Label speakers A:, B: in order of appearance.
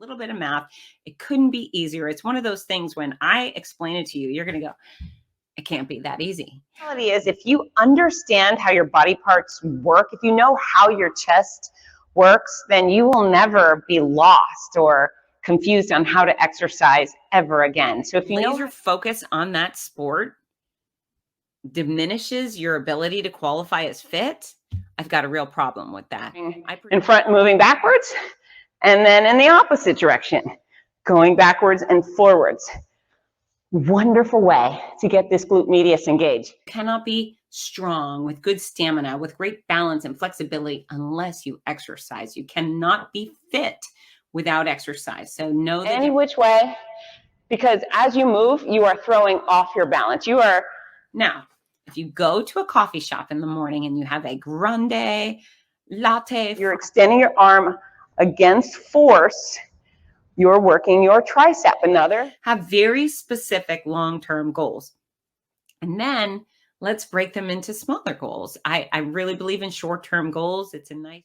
A: little bit of math. It couldn't be easier. It's one of those things when I explain it to you, you're going to go, it can't be that easy.
B: The reality is, if you understand how your body parts work, if you know how your chest works, then you will never be lost or confused on how to exercise ever again. So if you
A: laser focus on that sport diminishes your ability to qualify as fit, I've got a real problem with that.
B: In front, moving backwards, and then in the opposite direction, going backwards and forwards. Wonderful way to get this glute medius engaged.
A: Cannot be strong with good stamina, with great balance and flexibility unless you exercise. You cannot be fit without exercise. So know that
B: any which way, because as you move, you are throwing off your balance. You are
A: now, if you go to a coffee shop in the morning and you have a grande latte,
B: you're extending your arm against force. You're working your tricep. Another.
A: Have very specific long-term goals. And then let's break them into smaller goals. I really believe in short-term goals. It's a nice